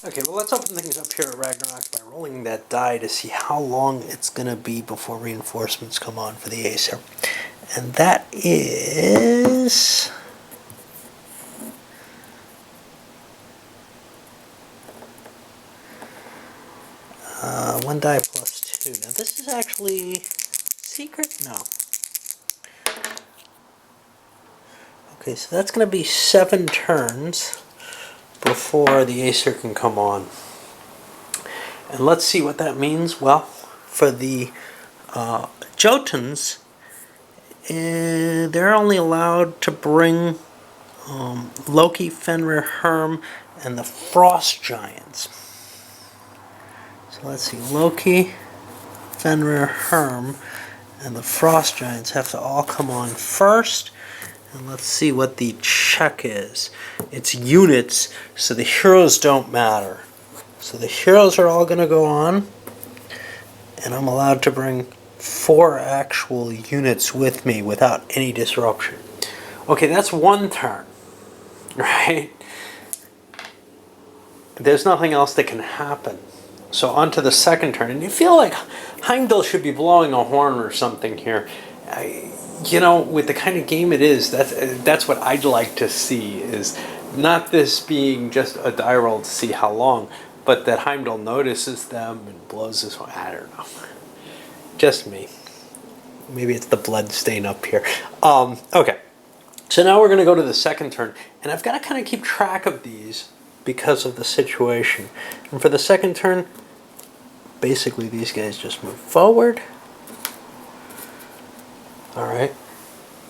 Okay, well let's open things up here at Ragnarok by rolling that die to see how long it's going to be before reinforcements come on for the Acer. And that is... one die plus two. Now this is actually secret? No. Okay, so that's going to be 7 turns before the Acer can come on. And let's see what that means. Well, for the Jotuns, they're only allowed to bring Loki, Fenrir, Herm, and the Frost Giants. So let's see, Loki, Fenrir, Herm, and the Frost Giants have to all come on first. And let's see what the check is. It's units, so the heroes don't matter. So the heroes are all going to go on, and I'm allowed to bring 4 actual units with me without any disruption. Okay, that's 1 turn, right? There's nothing else that can happen. So on to the 2nd turn, and you feel like Heimdall should be blowing a horn or something here. You know, with the kind of game it is, that's what I'd like to see, is not this being just a die roll to see how long, but that Heimdall notices them and blows this one. I don't know. Just me. Maybe it's the blood stain up here. Okay. So now we're going to go to the 2nd turn, and I've got to kind of keep track of these because of the situation. And for the 2nd turn, basically these guys just move forward. Alright.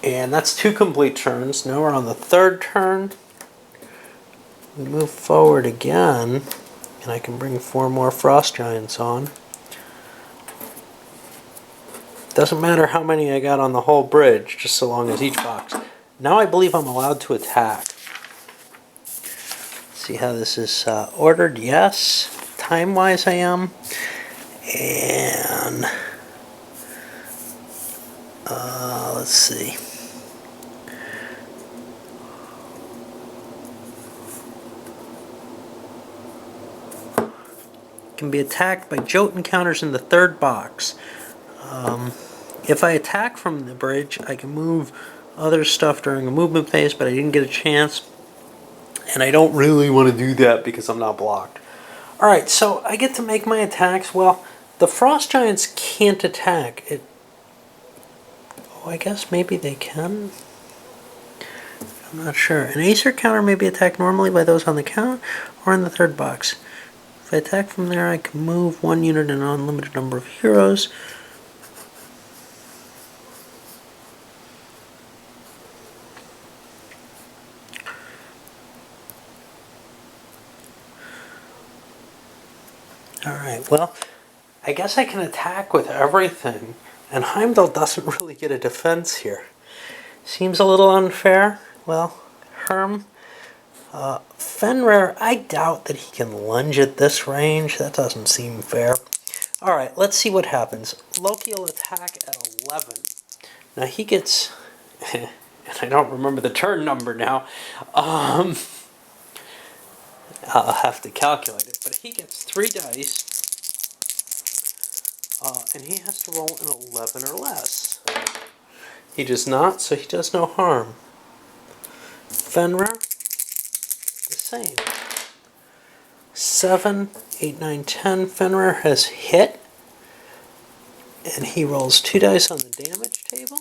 And that's 2 complete turns. Now we're on the 3rd turn. We move forward again, and I can bring 4 more Frost Giants on. Doesn't matter how many I got on the whole bridge, just so long as each box. Now I believe I'm allowed to attack. See how this is ordered? Yes. Time-wise I am. And let's see. Can be attacked by Jotun counters in the 3rd box. If I attack from the bridge, I can move other stuff during a movement phase, but I didn't get a chance. And I don't really want to do that because I'm not blocked. Alright, so I get to make my attacks. Well, the Frost Giants can't attack. Oh, I guess maybe they can. I'm not sure. An Acer counter may be attacked normally by those on the count or in the 3rd box. If I attack from there, I can move 1 unit and an unlimited number of heroes. Alright, well, I guess I can attack with everything, and Heimdall doesn't really get a defense here. Seems a little unfair. Well, Herm, Fenrir, I doubt that he can lunge at this range. That doesn't seem fair. Alright, let's see what happens. Loki will attack at 11. Now he gets, and I don't remember the turn number now, I'll have to calculate it, but he gets 3 dice, and he has to roll an 11 or less. He does not, so he does no harm. Fenrir, the same. 7, 8, 9, 10. Fenrir has hit, and he rolls 2 dice on the damage table.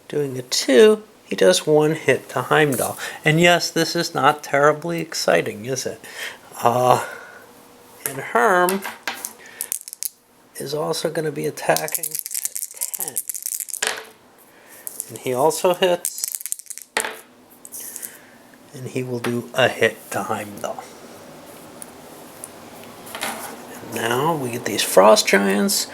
Doing a 2. He does 1 hit to Heimdall. And yes, this is not terribly exciting, is it? And Herm is also going to be attacking at 10. And he also hits. And he will do a hit to Heimdall. And now we get these Frost Giants.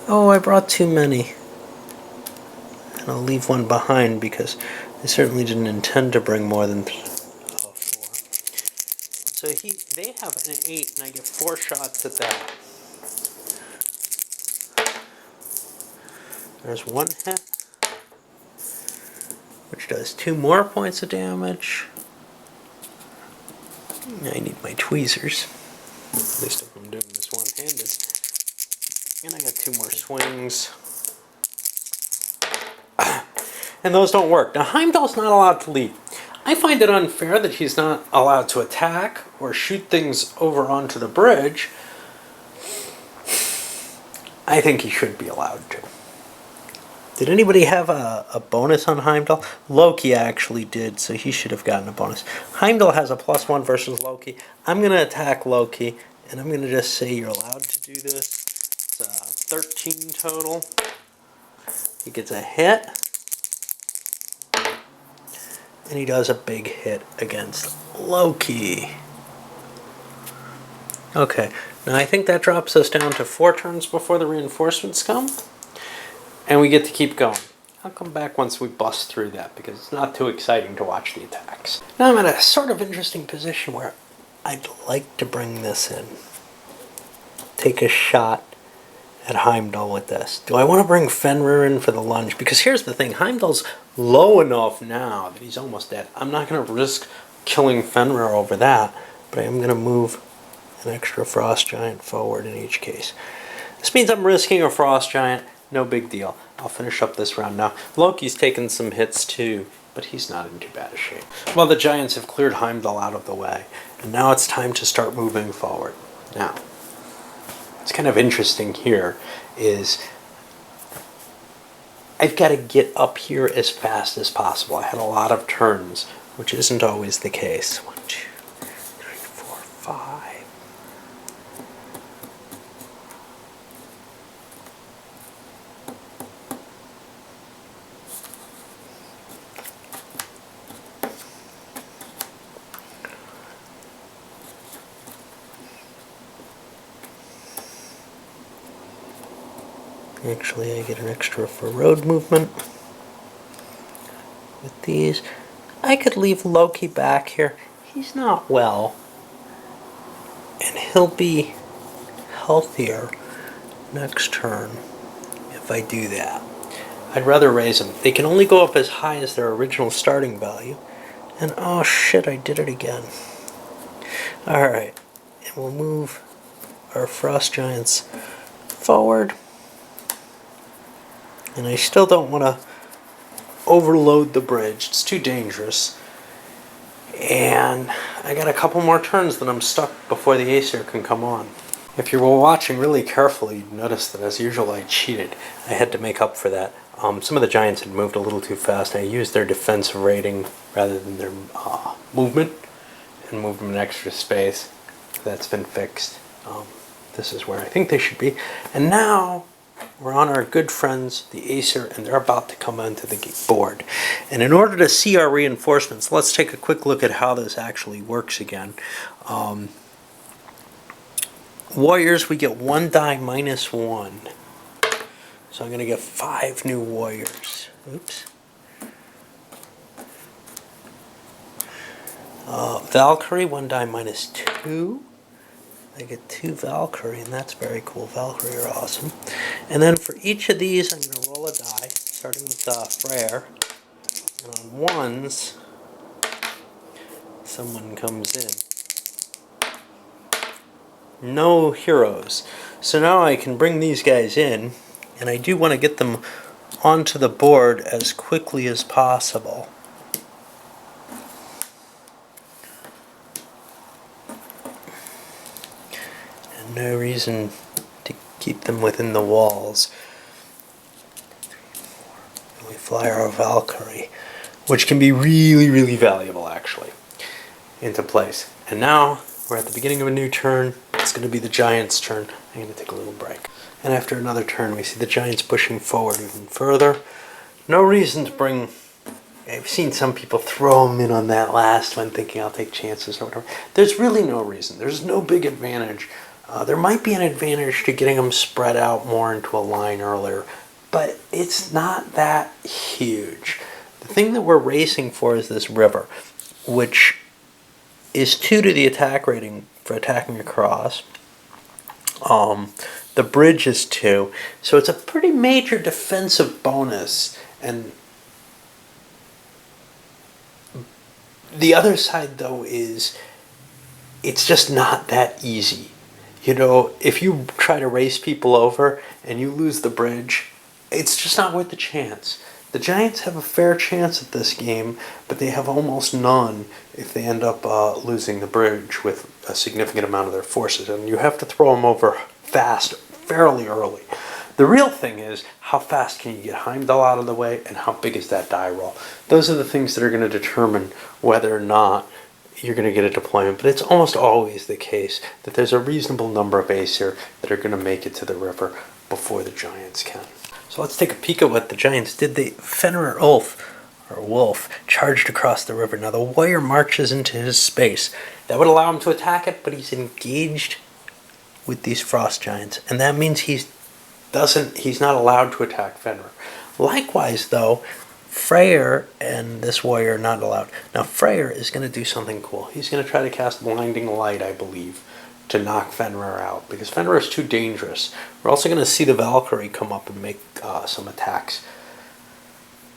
Oh, I brought too many. And I'll leave 1 behind because I certainly didn't intend to bring more than 4. So they have an 8, and I get 4 shots at that. There's 1 hit, which does 2 more points of damage. I need my tweezers. At least if I'm doing this one-handed. And I got 2 more swings. And those don't work. Now, Heimdall's not allowed to lead. I find it unfair that he's not allowed to attack or shoot things over onto the bridge. I think he should be allowed to. Did anybody have a bonus on Heimdall? Loki actually did, so he should have gotten a bonus. Heimdall has a +1 versus Loki. I'm going to attack Loki, and I'm going to just say you're allowed to do this. It's 13 total. He gets a hit. And he does a big hit against Loki. Okay, now I think that drops us down to 4 turns before the reinforcements come. And we get to keep going. I'll come back once we bust through that because it's not too exciting to watch the attacks. Now I'm in a sort of interesting position where I'd like to bring this in. Take a shot at Heimdall with this. Do I want to bring Fenrir in for the lunge? Because here's the thing, Heimdall's low enough now that he's almost dead. I'm not going to risk killing Fenrir over that, but I am going to move an extra Frost Giant forward in each case. This means I'm risking a Frost Giant, no big deal. I'll finish up this round now. Loki's taken some hits too, but he's not in too bad a shape. Well, the Giants have cleared Heimdall out of the way, and now it's time to start moving forward. Now, what's kind of interesting here is I've got to get up here as fast as possible. I had a lot of turns, which isn't always the case. 1, 2, 3, 4, 5. Actually, I get an extra for road movement with these. I could leave Loki back here. He's not well. And he'll be healthier next turn if I do that. I'd rather raise them. They can only go up as high as their original starting value. And oh shit, I did it again. Alright, and we'll move our Frost Giants forward. And I still don't want to overload the bridge. It's too dangerous. And I got a couple more turns that I'm stuck before the Aesir can come on. If you were watching really carefully, you'd notice that as usual I cheated. I had to make up for that. Some of the Giants had moved a little too fast, and I used their defensive rating rather than their movement, and moved them an extra space. That's been fixed. This is where I think they should be. And now we're on our good friends, the Aesir, and they're about to come onto the board. And in order to see our reinforcements, let's take a quick look at how this actually works again. Warriors, we get 1 die -1. So I'm going to get 5 new warriors. Oops. Valkyrie, 1 die -2. I get 2 Valkyrie, and that's very cool. Valkyrie are awesome. And then for each of these, I'm going to roll a die, starting with Freyr. And on ones, someone comes in. No heroes. So now I can bring these guys in, and I do want to get them onto the board as quickly as possible. No reason to keep them within the walls. 3, 4. And we fly our Valkyrie, which can be really, really valuable actually, into place. And now we're at the beginning of a new turn. It's going to be the Giants' turn. I'm going to take a little break. And after another turn, we see the Giants pushing forward even further. No reason to bring... I've seen some people throw them in on that last one thinking I'll take chances or whatever. There's really no reason. There's no big advantage. There might be an advantage to getting them spread out more into a line earlier, but it's not that huge. The thing that we're racing for is this river, which is 2 to the attack rating for attacking across. The bridge is 2, so it's a pretty major defensive bonus. And the other side, though, is it's just not that easy. You know, if you try to race people over and you lose the bridge, it's just not worth the chance. The Giants have a fair chance at this game, but they have almost none if they end up losing the bridge with a significant amount of their forces. And you have to throw them over fast, fairly early. The real thing is, how fast can you get Heimdall out of the way, and how big is that die roll? Those are the things that are going to determine whether or not you're going to get a deployment. But it's almost always the case that there's a reasonable number of Aesir that are going to make it to the river before the Giants can. So let's take a peek at what the Giants did. The Fenrir Wolf charged across the river. Now the warrior marches into his space. That would allow him to attack it, but he's engaged with these frost giants, and that means he's not allowed to attack Fenrir. Likewise, though, Freyr and this warrior are not allowed. Now Freyr is going to do something cool. He's going to try to cast Blinding Light, I believe, to knock Fenrir out, because Fenrir is too dangerous. We're also going to see the Valkyrie come up and make some attacks,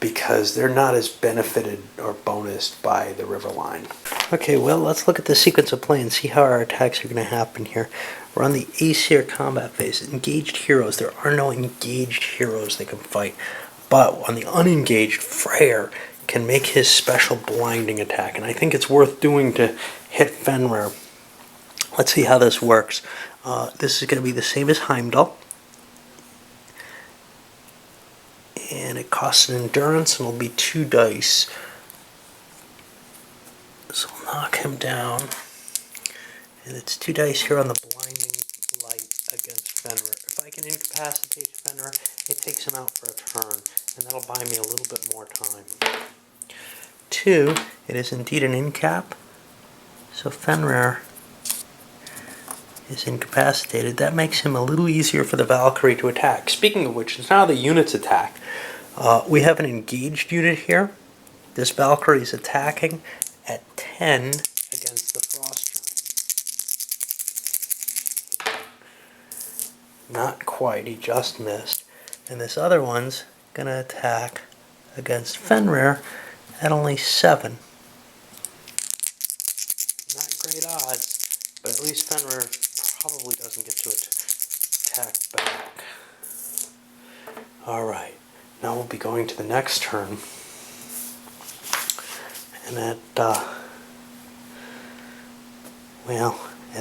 because they're not as benefited or bonused by the river line. Okay, well, let's look at the sequence of play and see how our attacks are going to happen here. We're on the Aesir combat phase. Engaged heroes. There are no engaged heroes that can fight. But on the unengaged, Freyr can make his special blinding attack. And I think it's worth doing to hit Fenrir. Let's see how this works. This is going to be the same as Heimdall. And it costs an endurance, and it'll be 2 dice. So we'll knock him down. And it's 2 dice here on the Blinding Light against Fenrir. If I can incapacitate Fenrir, it takes him out for a turn, and that'll buy me a little bit more time. 2, it is indeed an incap. So Fenrir is incapacitated. That makes him a little easier for the Valkyrie to attack. Speaking of which, it's now the units attack. We have an engaged unit here. This Valkyrie is attacking at 10 against the Frost Giant. Not quite, he just missed. And this other one's gonna attack against Fenrir at only 7. Not great odds, but at least Fenrir probably doesn't get to attack back. Alright, now we'll be going to the next turn. And at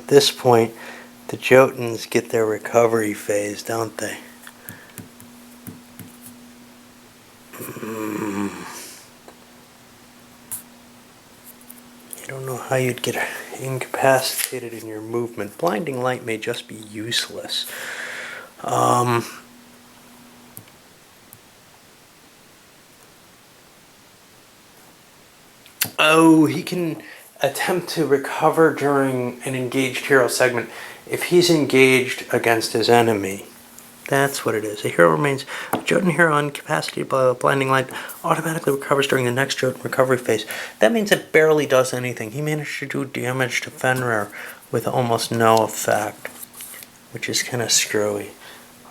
this point, the Jotuns get their recovery phase, don't they? I don't know how you'd get incapacitated in your movement. Blinding Light may just be useless. Oh, he can attempt to recover during an engaged hero segment if he's engaged against his enemy. That's what it is. A hero remains a Jotun hero incapacitated by Blinding Light automatically recovers during the next Jotun recovery phase. That means it barely does anything. He managed to do damage to Fenrir with almost no effect, which is kind of screwy.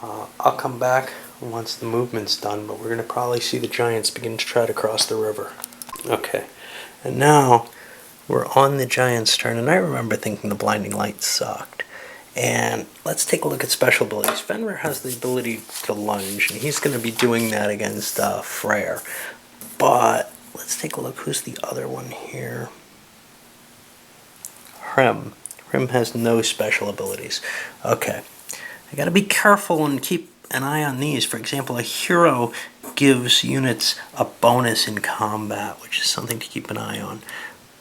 I'll come back once the movement's done, but we're going to probably see the Giants begin to try to cross the river. Okay, and now we're on the Giants' turn, and I remember thinking the Blinding Light sucked. And let's take a look at special abilities. Fenrir has the ability to lunge, and he's going to be doing that against Freyr. But let's take a look. Who's the other one here? Hrym. Hrym has no special abilities. Okay. I got to be careful and keep an eye on these. For example, a hero gives units a bonus in combat, which is something to keep an eye on.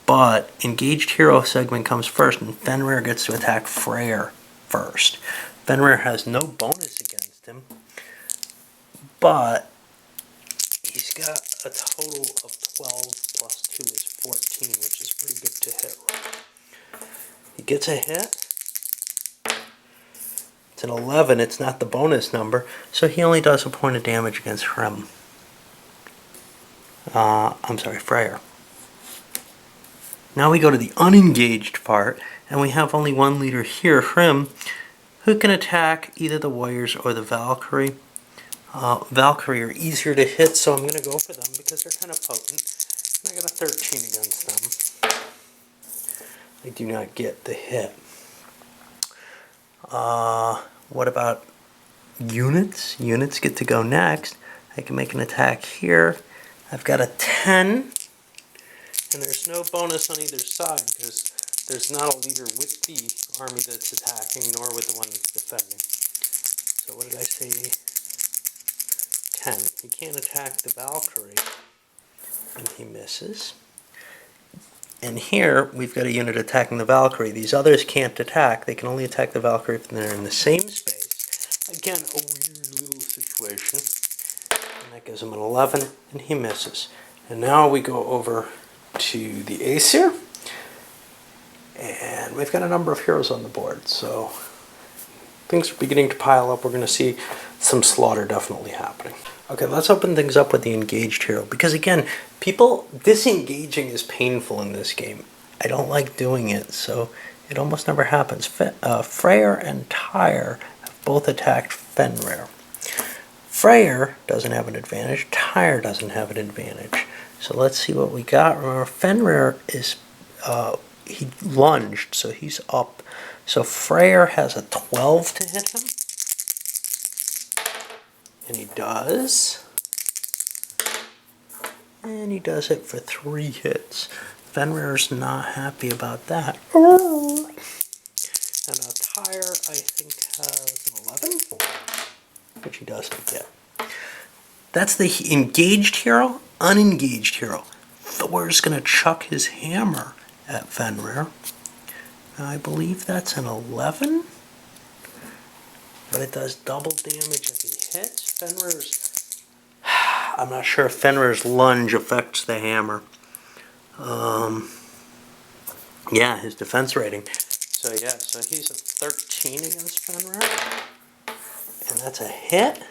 But engaged hero segment comes first, and Fenrir gets to attack Freyr first. Fenrir has no bonus against him, but he's got a total of 12 plus 2 is 14, which is pretty good to hit. He gets a hit. It's an 11. It's not the bonus number, so he only does a point of damage against Hrym. Freyr. Now we go to the unengaged part, and we have only one leader here, Hrym, who can attack either the warriors or the Valkyrie. Valkyrie are easier to hit, so I'm going to go for them because they're kind of potent. And I got a 13 against them. I do not get the hit. What about units? Units get to go next. I can make an attack here. I've got a 10, and there's no bonus on either side because there's not a leader with the army that's attacking, nor with the one that's defending. So what did I say? 10. He can't attack the Valkyrie, and he misses. And here, we've got a unit attacking the Valkyrie. These others can't attack. They can only attack the Valkyrie if they're in the same space. Again, a weird little situation. And that gives him an 11, and he misses. And now we go over to the Aesir. And we've got a number of heroes on the board, so things are beginning to pile up. We're going to see some slaughter definitely happening. Okay, let's open things up with the engaged hero, because again, people disengaging is painful in this game. I don't like doing it, so it almost never happens. Freyr and Tyr have both attacked Fenrir. Freyr doesn't have an advantage, Tyr doesn't have an advantage. So let's see what we got. Remember, Fenrir is, he lunged, so he's up. So Freyr has a 12 to hit him. And he does. And he does it for 3 hits. Fenrir's not happy about that. And Tyr, I think, has an 11, which he doesn't get. That's the engaged hero. Unengaged hero. Thor's going to chuck his hammer at Fenrir. Now, I believe that's an 11. But it does double damage if he hits. Fenrir's... I'm not sure if Fenrir's lunge affects the hammer. Yeah, his defense rating. So yeah, so he's a 13 against Fenrir. And that's a hit.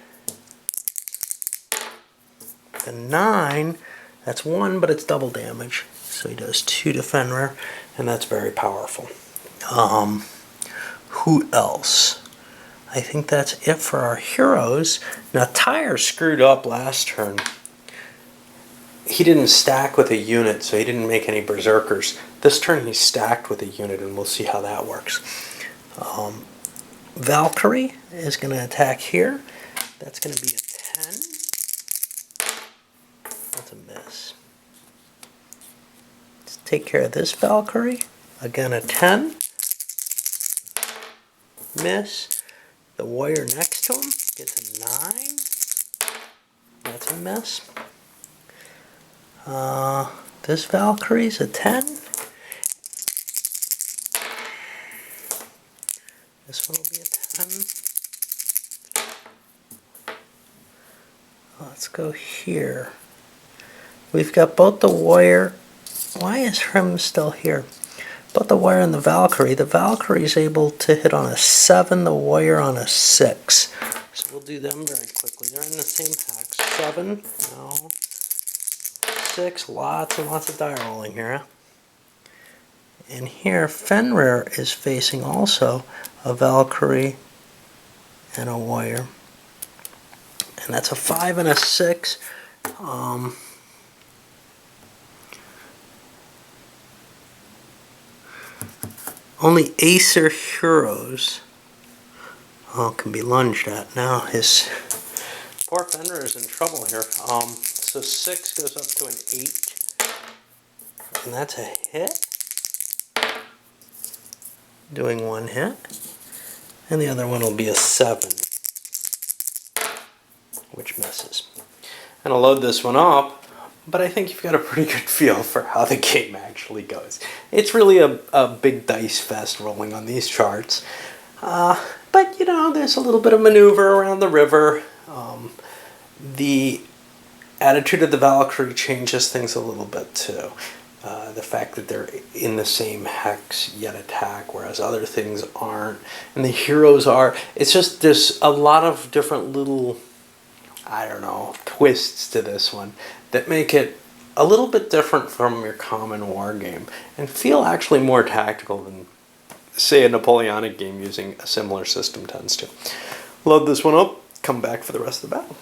The 9, that's 1, but it's double damage. So he does 2 to Fenrir, and that's very powerful. Who else? I think that's it for our heroes. Now, Tyr screwed up last turn. He didn't stack with a unit, so he didn't make any berserkers. This turn he stacked with a unit, and we'll see how that works. Valkyrie is going to attack here. That's going to be a 10. That's a miss. Let's take care of this Valkyrie. Again, a 10. Miss. The warrior next to him gets a 9. That's a miss. This Valkyrie's a 10. This one will be a 10. Let's go here. We've got both the warrior. Why is Hrim still here? Both the warrior and the Valkyrie. The Valkyrie is able to hit on a 7, the warrior on a 6. So we'll do them very quickly. They're in the same hex. 7, no. 6, lots and lots of die rolling here. And here, Fenrir is facing also a Valkyrie and a warrior. And that's a 5 and a 6. Only Aesir heroes can be lunged at. Now his poor Fenrir is in trouble here. So 6 goes up to an 8. And that's a hit. Doing 1 hit. And the other one will be a 7. Which misses. And I'll load this one up. But I think you've got a pretty good feel for how the game actually goes. It's really a big dice fest rolling on these charts. But, you know, there's a little bit of maneuver around the river. The attitude of the Valkyrie changes things a little bit, too. The fact that they're in the same hex yet attack, whereas other things aren't. And the heroes are. It's just there's a lot of different little, I don't know, twists to this one that make it a little bit different from your common war game and feel actually more tactical than, say, a Napoleonic game using a similar system tends to. Load this one up, come back for the rest of the battle.